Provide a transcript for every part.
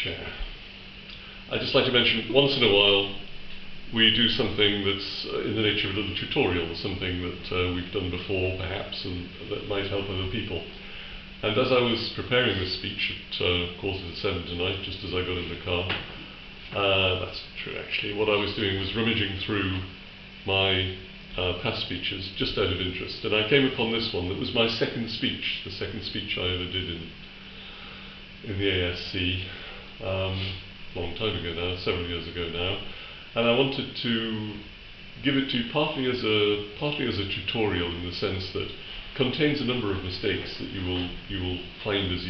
Chair. I'd just like to mention, once in a while, we do something that's in the nature of a little tutorial, something that we've done before, perhaps, and that might help other people. And as I was preparing this speech at 6:45 tonight, just as I got in the car, that's true actually, what I was doing was rummaging through my past speeches, just out of interest, and I came upon this one that was my second speech, the second speech I ever did in the ASC, long time ago now, several years ago now, and I wanted to give it to you partly as a tutorial, in the sense that it contains a number of mistakes that you will find as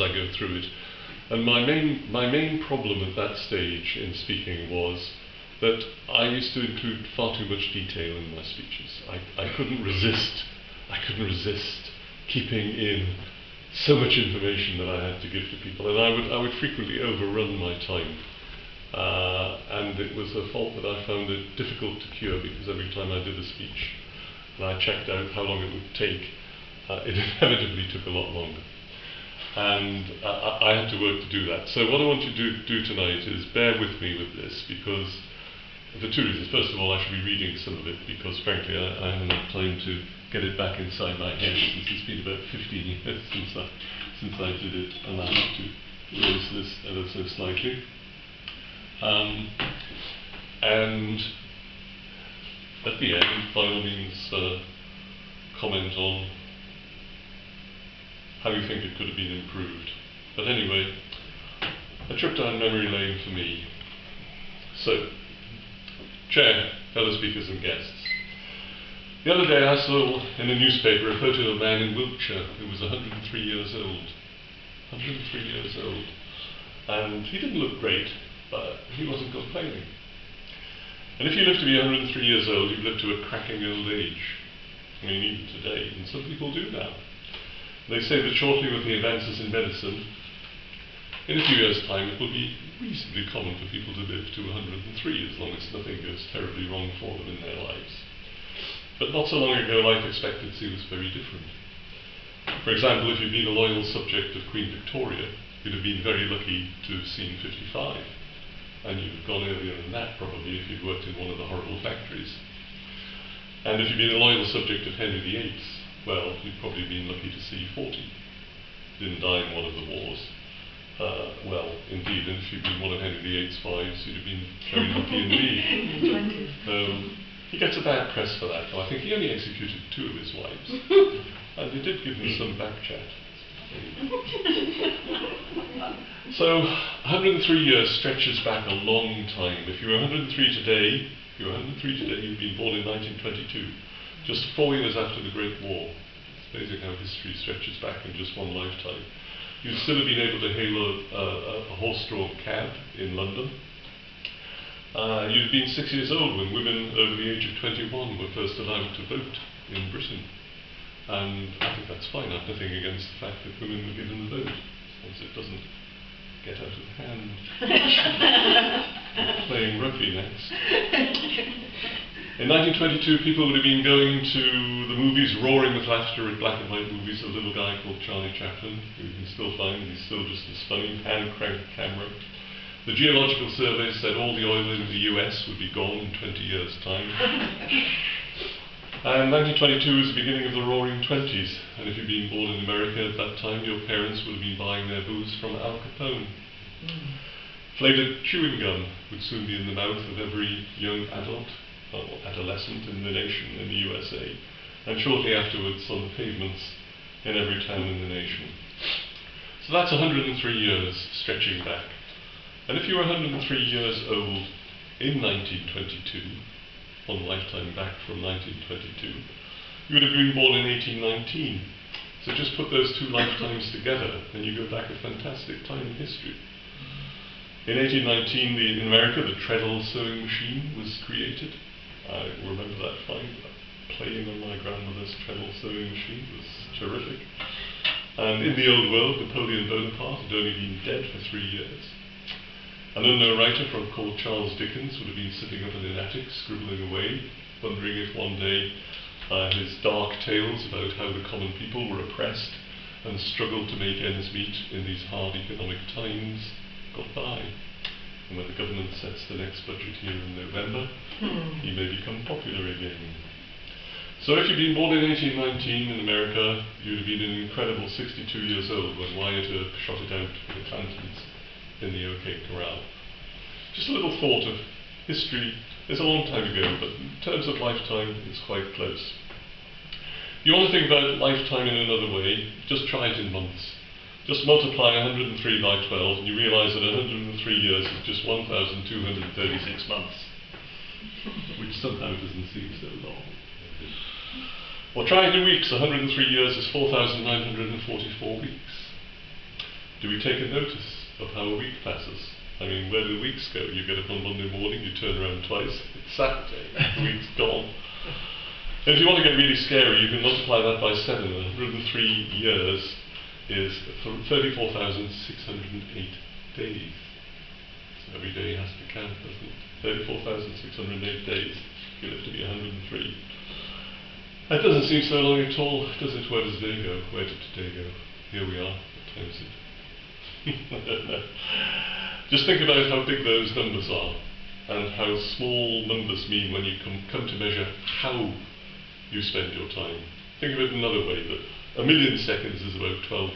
I go through it. And my main problem at that stage in speaking was that I used to include far too much detail in my speeches. I couldn't resist keeping in so much information that I had to give to people, and I would frequently overrun my time. And it was a fault that I found it difficult to cure, because every time I did a speech and I checked out how long it would take, it inevitably took a lot longer. And I had to work to do that. So what I want you to do tonight is bear with me with this, because for two reasons. First of all, I should be reading some of it, because frankly I haven't had time to get it back inside my head, since it's been about 15 years since I did it, and I have to raise this ever so slightly. And at the end, by all means, comment on how you think it could have been improved. But anyway, a trip down memory lane for me. So, Chair, fellow speakers and guests. The other day I saw in a newspaper a photo of a man in Wiltshire who was 103 years old. 103 years old. And he didn't look great, but he wasn't complaining. And if you live to be 103 years old, you've lived to a cracking old age. I mean, even today, and some people do now. They say that shortly, with the advances in medicine, in a few years' time it will be reasonably common for people to live to 103, as long as nothing goes terribly wrong for them in their lives. But not so long ago, life expectancy was very different. For example, if you'd been a loyal subject of Queen Victoria, you'd have been very lucky to have seen 55. And you'd have gone earlier than that, probably, if you'd worked in one of the horrible factories. And if you'd been a loyal subject of Henry VIII, well, you'd probably been lucky to see 40. Didn't die in one of the wars. Well, indeed, and if you'd been one of Henry VIII's wives, you'd have been very lucky indeed. He gets a bad press for that, though. I think he only executed 2 of his wives. And he did give me some back chat. So, 103 years stretches back a long time. If you were 103 today, you've been born in 1922, just 4 years after the Great War. It's amazing how history stretches back in just one lifetime. You'd still have been able to hail a horse-drawn cab in London. You'd have been 6 years old when women over the age of 21 were first allowed to vote in Britain. And I think that's fine. I've nothing against the fact that women were given the vote, as long as it doesn't get out of hand. Playing rugby next. In 1922, people would have been going to the movies, roaring with laughter at black and white movies. A little guy called Charlie Chaplin, who you can still find, he's still just as funny, hand-cranked camera. The Geological Survey said all the oil in the US would be gone in 20 years' time. And 1922 was the beginning of the Roaring Twenties, and if you'd been born in America at that time, your parents would have been buying their booze from Al Capone. Flavoured chewing gum would soon be in the mouth of every young adult, or adolescent in the nation, in the USA, and shortly afterwards on the pavements in every town in the nation. So that's 103 years stretching back. And if you were 103 years old in 1922, one lifetime back from 1922, you would have been born in 1819. So just put those 2 lifetimes together and you go back a fantastic time in history. In 1819, in America, the treadle sewing machine was created. I remember that fine. Playing on my grandmother's treadle sewing machine was terrific. And in the old world, Napoleon Bonaparte had only been dead for 3 years. An unknown writer called Charles Dickens would have been sitting up in an attic, scribbling away, wondering if one day his dark tales about how the common people were oppressed and struggled to make ends meet in these hard economic times got by. And when the government sets the next budget here in November, he may become popular again. So if you'd been born in 1819 in America, you'd have been an incredible 62 years old when Wyatt Earp shot it out with the Clantons in the OK Corral. Just a little thought of history. It's a long time ago, but in terms of lifetime, it's quite close. If you want to think about lifetime in another way, just try it in months. Just multiply 103 by 12, and you realise that 103 years is just 1,236 months, which somehow doesn't seem so long. Or try it in weeks. 103 years is 4,944 weeks. Do we take a notice of how a week passes? I mean, where do the weeks go? You get up on Monday morning, you turn around twice, it's Saturday, the week's gone. And if you want to get really scary, you can multiply that by 7. 103 years is 34,608 days. So every day has to count, doesn't it? 34,608 days. You live to be 103. That doesn't seem so long at all, does it? Where does day go? Where did today go? Here we are. What time is it? Just think about how big those numbers are, and how small numbers mean when you come to measure how you spend your time. Think of it another way, that 1 million seconds is about 12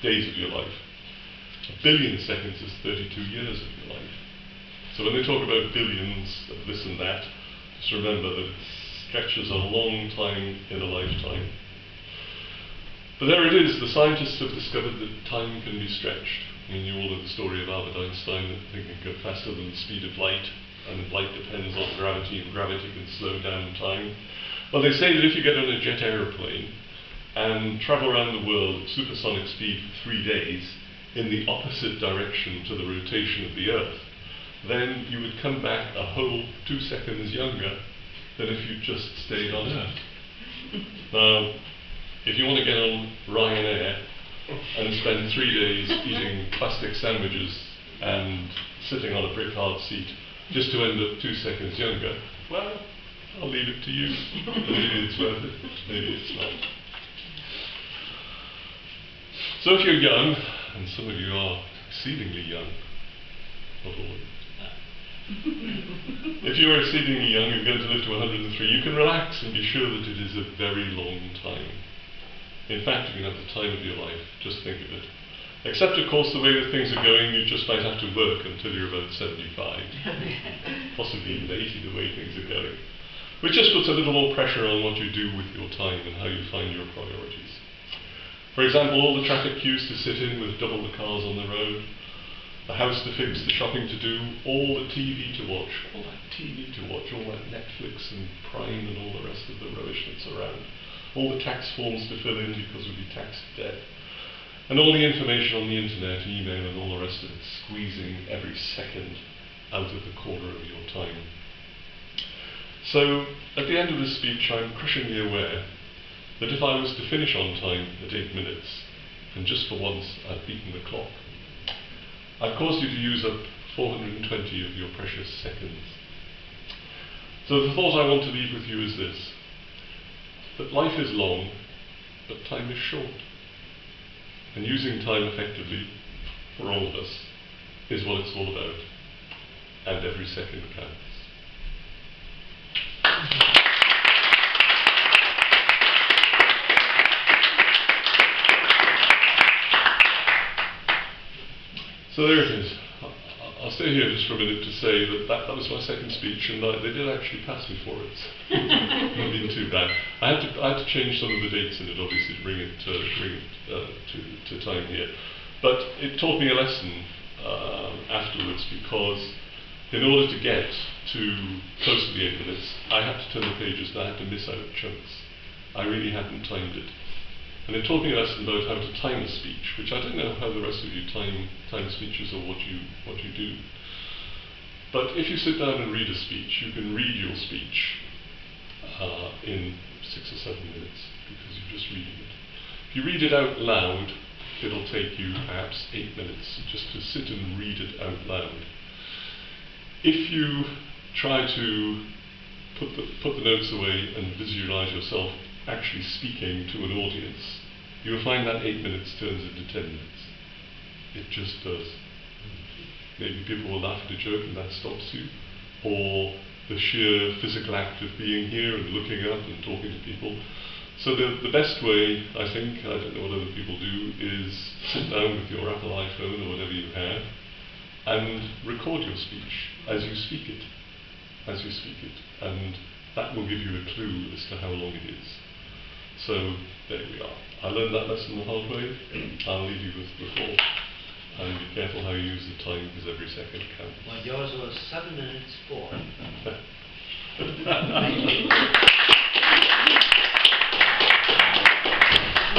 days of your life. 1 billion seconds is 32 years of your life. So when they talk about billions of this and that, just remember that it stretches a long time in a lifetime. But there it is, the scientists have discovered that time can be stretched. I mean, you all know the story of Albert Einstein, that things can go faster than the speed of light, and light depends on gravity, and gravity can slow down time. Well, they say that if you get on a jet aeroplane and travel around the world at supersonic speed for 3 days in the opposite direction to the rotation of the Earth, then you would come back a whole 2 seconds younger than if you just stayed on Earth. Now, if you want to get on Ryanair and spend 3 days eating plastic sandwiches and sitting on a brick hard seat just to end up 2 seconds younger, well, I'll leave it to you. Maybe it's worth it, maybe it's not. So if you're young, and some of you are exceedingly young, not all of you. If you are exceedingly young and going to live to 103, you can relax and be sure that it is a very long time. In fact, you can have the time of your life, just think of it. Except, of course, the way that things are going, you just might have to work until you're about 75. Possibly even 80, the way things are going. Which just puts a little more pressure on what you do with your time and how you find your priorities. For example, all the traffic queues to sit in with double the cars on the road, the house to fix, the shopping to do, all the TV to watch, all that Netflix and Prime and all the rest of the rubbish that's around, all the tax forms to fill in because we'll be taxed to death, and all the information on the internet, email and all the rest of it, squeezing every second out of the corner of your time. So, at the end of this speech, I'm crushingly aware that if I was to finish on time at 8 minutes, and just for once I'd beaten the clock, I've caused you to use up 420 of your precious seconds. So the thought I want to leave with you is this, that life is long, but time is short. And using time effectively, for all of us, is what it's all about. And every second counts. So there it is. I'll stay here just for a minute to say that was my second speech, and they did actually pass me for it. Not been too bad. I had to change some of the dates in it, obviously, to bring it to time here. But it taught me a lesson afterwards, because in order to get to close to the 8 minutes, I had to turn the pages and I had to miss out chunks. I really hadn't timed it. And it taught me a lesson about how to time a speech, which I don't know how the rest of you time speeches or what you do. But if you sit down and read a speech, you can read your speech in 6 or 7 minutes, because you're just reading it. If you read it out loud, it'll take you perhaps 8 minutes just to sit and read it out loud. If you try to put the notes away and visualize yourself actually speaking to an audience, you will find that 8 minutes turns into 10 minutes. It just does. Maybe people will laugh at a joke and that stops you, or the sheer physical act of being here and looking up and talking to people. So the best way, I think, I don't know what other people do, is sit down with your Apple iPhone or whatever you have and record your speech as you speak it. And that will give you a clue as to how long it is. So there we are. I learned that lesson the hard way. I'll leave you with the thought. And be careful how you use the time, because every second counts. Well, yours was 7 minutes 4. Thank you.